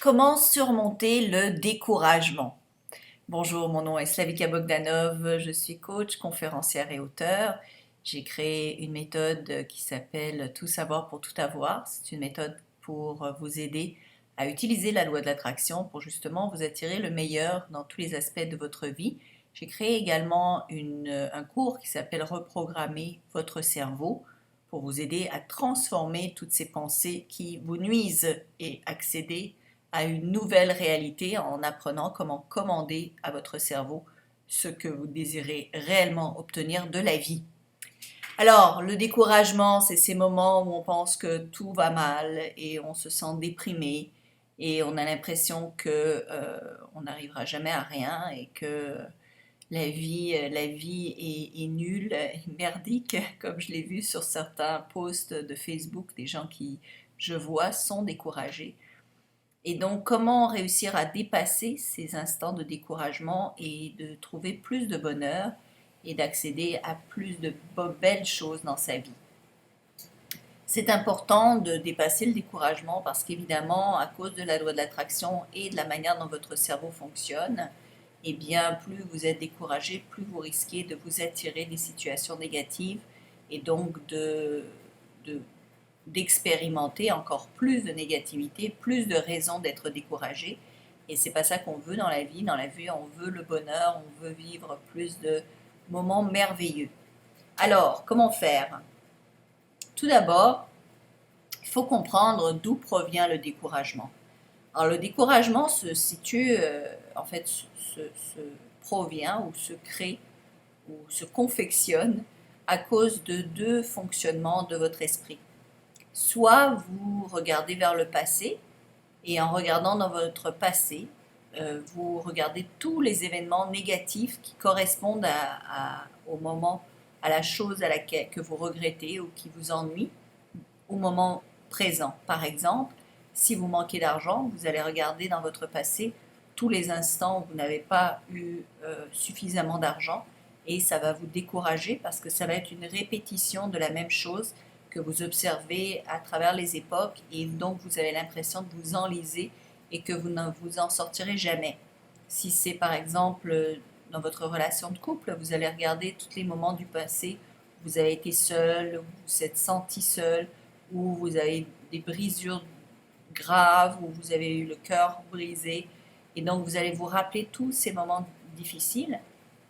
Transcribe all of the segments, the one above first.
Comment surmonter le découragement? Bonjour, mon nom est Slavika Bogdanov, je suis coach, conférencière et auteur. J'ai créé une méthode qui s'appelle Tout savoir pour tout avoir. C'est une méthode pour vous aider à utiliser la loi de l'attraction pour justement vous attirer le meilleur dans tous les aspects de votre vie. J'ai créé également un cours qui s'appelle Reprogrammer votre cerveau pour vous aider à transformer toutes ces pensées qui vous nuisent et accéder à une nouvelle réalité en apprenant comment commander à votre cerveau ce que vous désirez réellement obtenir de la vie. Alors, le découragement, c'est ces moments où on pense que tout va mal et on se sent déprimé et on a l'impression que on n'arrivera jamais à rien et que la vie est nulle, merdique, comme je l'ai vu sur certains posts de Facebook, des gens qui, je vois, sont découragés. Et donc, comment réussir à dépasser ces instants de découragement et de trouver plus de bonheur et d'accéder à plus de belles choses dans sa vie. C'est important de dépasser le découragement parce qu'évidemment, à cause de la loi de l'attraction et de la manière dont votre cerveau fonctionne, eh bien, plus vous êtes découragé, plus vous risquez de vous attirer des situations négatives et donc d'expérimenter encore plus de négativité, plus de raisons d'être découragé. Et c'est pas ça qu'on veut dans la vie. Dans la vie, on veut le bonheur, on veut vivre plus de moments merveilleux. Alors, comment faire? Tout d'abord, il faut comprendre d'où provient le découragement. Alors, le découragement se situe, en fait, provient ou se crée ou se confectionne à cause de deux fonctionnements de votre esprit. Soit vous regardez vers le passé, et en regardant dans votre passé, vous regardez tous les événements négatifs qui correspondent au moment, à la chose à laquelle que vous regrettez ou qui vous ennuie, au moment présent. Par exemple, si vous manquez d'argent, vous allez regarder dans votre passé tous les instants où vous n'avez pas eu suffisamment d'argent et ça va vous décourager parce que ça va être une répétition de la même chose que vous observez à travers les époques et donc vous avez l'impression de vous enliser et que vous ne vous en sortirez jamais. Si c'est par exemple dans votre relation de couple, vous allez regarder tous les moments du passé où vous avez été seul, où vous vous êtes senti seul, où vous avez des brisures graves, où vous avez eu le cœur brisé. Et donc vous allez vous rappeler tous ces moments difficiles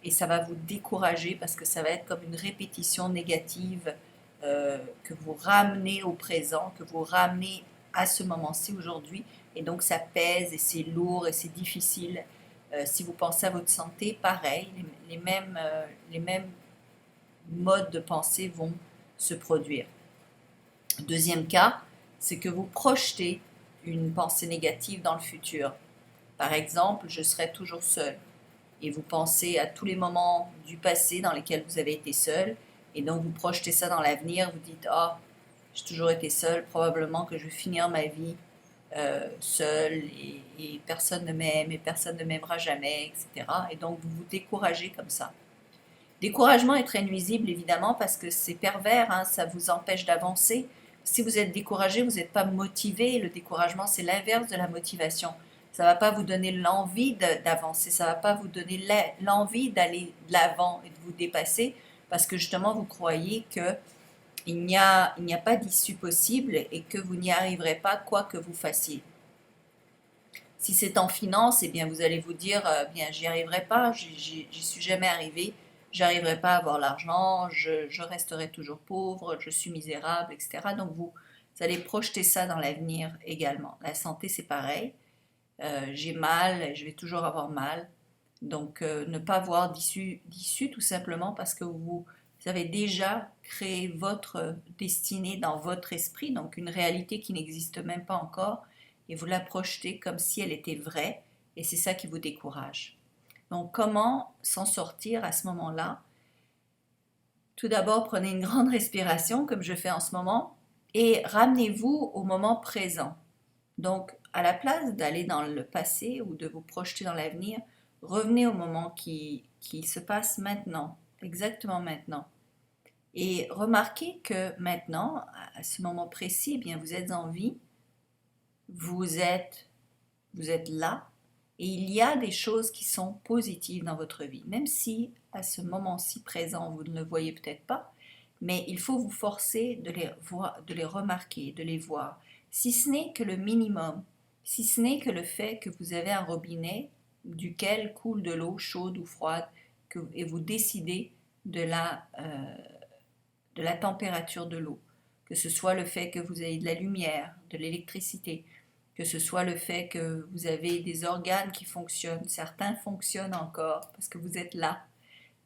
et ça va vous décourager parce que ça va être comme une répétition négative que vous ramenez au présent, que vous ramenez à ce moment-ci aujourd'hui. Et donc ça pèse et c'est lourd et c'est difficile. Si vous pensez à votre santé, pareil, les mêmes modes de pensée vont se produire. Deuxième cas, c'est que vous projetez une pensée négative dans le futur. Par exemple, je serai toujours seul. Et vous pensez à tous les moments du passé dans lesquels vous avez été seul. Et donc vous projetez ça dans l'avenir. Vous dites, ah, j'ai toujours été seul. Probablement que je vais finir ma vie seul et personne ne m'aime et personne ne m'aimera jamais, etc. Et donc vous vous découragez comme ça. Découragement est très nuisible évidemment parce que c'est pervers, hein, ça vous empêche d'avancer. Si vous êtes découragé, vous n'êtes pas motivé. Le découragement, c'est l'inverse de la motivation. Ça ne va pas vous donner l'envie d'avancer, ça ne va pas vous donner l'envie d'aller de l'avant et de vous dépasser parce que justement vous croyez qu'il n'y a pas d'issue possible et que vous n'y arriverez pas quoi que vous fassiez. Si c'est en finance, eh bien vous allez vous dire, bien j'y arriverai pas, j'y suis jamais arrivé, j'arriverai pas à avoir l'argent, je resterai toujours pauvre, je suis misérable, etc. Donc vous allez projeter ça dans l'avenir également. La santé, c'est pareil. J'ai mal, je vais toujours avoir mal. Donc ne pas voir d'issue tout simplement parce que vous avez déjà créé votre destinée dans votre esprit, donc une réalité qui n'existe même pas encore, et vous la projetez comme si elle était vraie, et c'est ça qui vous décourage. Donc comment s'en sortir à ce moment-là? Tout d'abord, prenez une grande respiration comme je fais en ce moment, et ramenez-vous au moment présent. Donc, à la place d'aller dans le passé ou de vous projeter dans l'avenir, revenez au moment qui se passe maintenant, exactement maintenant. Et remarquez que maintenant, à ce moment précis, eh bien, vous êtes en vie, vous êtes Vous êtes là et il y a des choses qui sont positives dans votre vie, même si à ce moment-ci présent, vous ne le voyez peut-être pas, mais il faut vous forcer de les remarquer, de les voir, si ce n'est que le minimum, si ce n'est que le fait que vous avez un robinet duquel coule de l'eau chaude ou froide et vous décidez de la température de l'eau, que ce soit le fait que vous ayez de la lumière, de l'électricité, que ce soit le fait que vous avez des organes qui fonctionnent, certains fonctionnent encore parce que vous êtes là,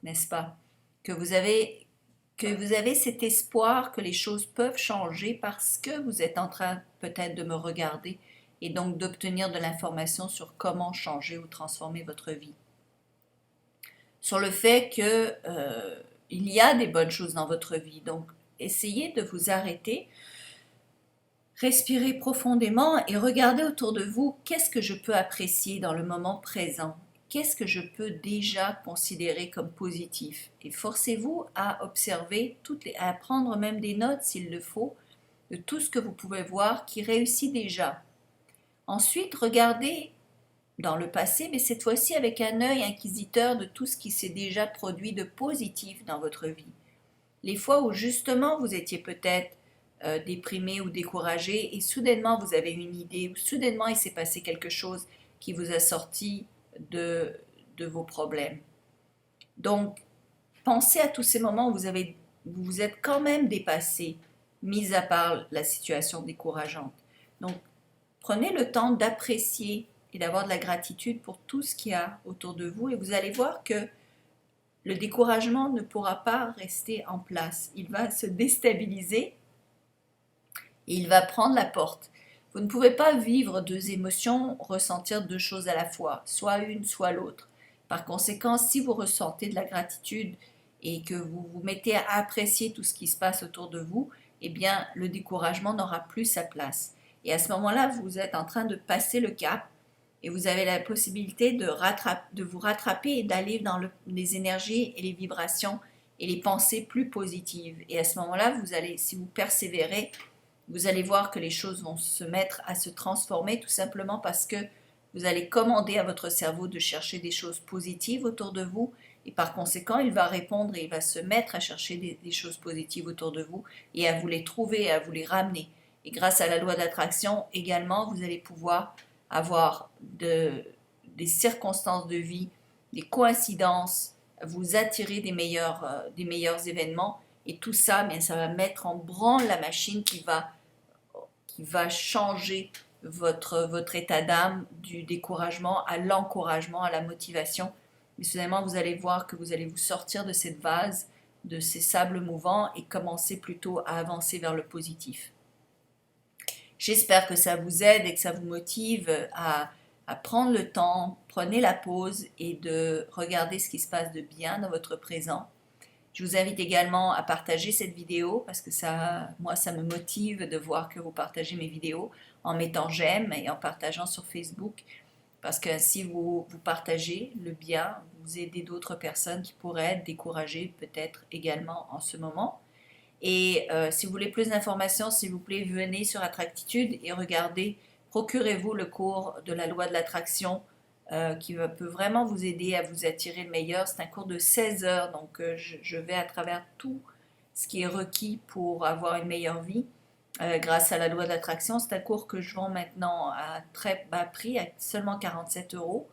n'est-ce pas? Que vous avez cet espoir que les choses peuvent changer parce que vous êtes en train peut-être de me regarder et donc d'obtenir de l'information sur comment changer ou transformer votre vie. Sur le fait que il y a des bonnes choses dans votre vie. Donc, essayez de vous arrêter, respirez profondément et regardez autour de vous qu'est-ce que je peux apprécier dans le moment présent. Qu'est-ce que je peux déjà considérer comme positif? Et forcez-vous à observer, à prendre même des notes s'il le faut, de tout ce que vous pouvez voir qui réussit déjà. Ensuite, regardez dans le passé, mais cette fois-ci avec un œil inquisiteur de tout ce qui s'est déjà produit de positif dans votre vie. Les fois où justement vous étiez peut-être déprimé ou découragé et soudainement vous avez une idée ou soudainement il s'est passé quelque chose qui vous a sorti de vos problèmes. Donc, pensez à tous ces moments où vous vous êtes quand même dépassé, mis à part la situation décourageante. Donc, prenez le temps d'apprécier et d'avoir de la gratitude pour tout ce qu'il y a autour de vous et vous allez voir que le découragement ne pourra pas rester en place. Il va se déstabiliser et il va prendre la porte. Vous ne pouvez pas vivre deux émotions, ressentir deux choses à la fois, soit une, soit l'autre. Par conséquent, si vous ressentez de la gratitude et que vous vous mettez à apprécier tout ce qui se passe autour de vous, eh bien, le découragement n'aura plus sa place. Et à ce moment-là, vous êtes en train de passer le cap et vous avez la possibilité de vous rattraper et d'aller dans les énergies et les vibrations et les pensées plus positives. Et à ce moment-là, si vous persévérez, vous allez voir que les choses vont se mettre à se transformer tout simplement parce que vous allez commander à votre cerveau de chercher des choses positives autour de vous et par conséquent, il va répondre et il va se mettre à chercher des choses positives autour de vous et à vous les trouver, à vous les ramener. Et grâce à la loi d'attraction également, vous allez pouvoir avoir des circonstances de vie, des coïncidences, vous attirer des meilleurs événements et tout ça, bien, ça va mettre en branle la machine qui va changer votre état d'âme du découragement à l'encouragement, à la motivation. Mais soudainement, vous allez voir que vous allez vous sortir de cette vase, de ces sables mouvants et commencer plutôt à avancer vers le positif. J'espère que ça vous aide et que ça vous motive à prendre le temps, prenez la pause et de regarder ce qui se passe de bien dans votre présent. Je vous invite également à partager cette vidéo parce que moi, ça me motive de voir que vous partagez mes vidéos en mettant j'aime et en partageant sur Facebook. Parce que si vous partagez le bien, vous aidez d'autres personnes qui pourraient être découragées peut-être également en ce moment. Et si vous voulez plus d'informations, s'il vous plaît, venez sur Attractitude et regardez, procurez-vous le cours de la loi de l'attraction qui peut vraiment vous aider à vous attirer le meilleur. C'est un cours de 16 heures, donc je vais à travers tout ce qui est requis pour avoir une meilleure vie grâce à la loi de l'attraction. C'est un cours que je vends maintenant à très bas prix, à seulement 47 euros.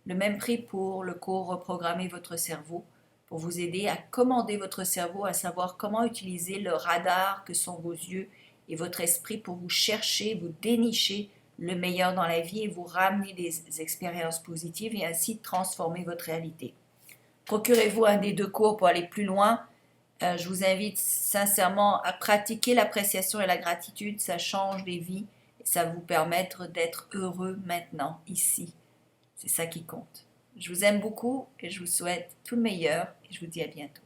Le même prix pour le cours Reprogrammer votre cerveau, pour vous aider à commander votre cerveau, à savoir comment utiliser le radar que sont vos yeux et votre esprit pour vous chercher, vous dénicher le meilleur dans la vie et vous ramener des expériences positives et ainsi transformer votre réalité. Procurez-vous un des deux cours pour aller plus loin. Je vous invite sincèrement à pratiquer l'appréciation et la gratitude. Ça change les vies et ça va vous permettre d'être heureux maintenant, ici. C'est ça qui compte. Je vous aime beaucoup et je vous souhaite tout le meilleur et je vous dis à bientôt.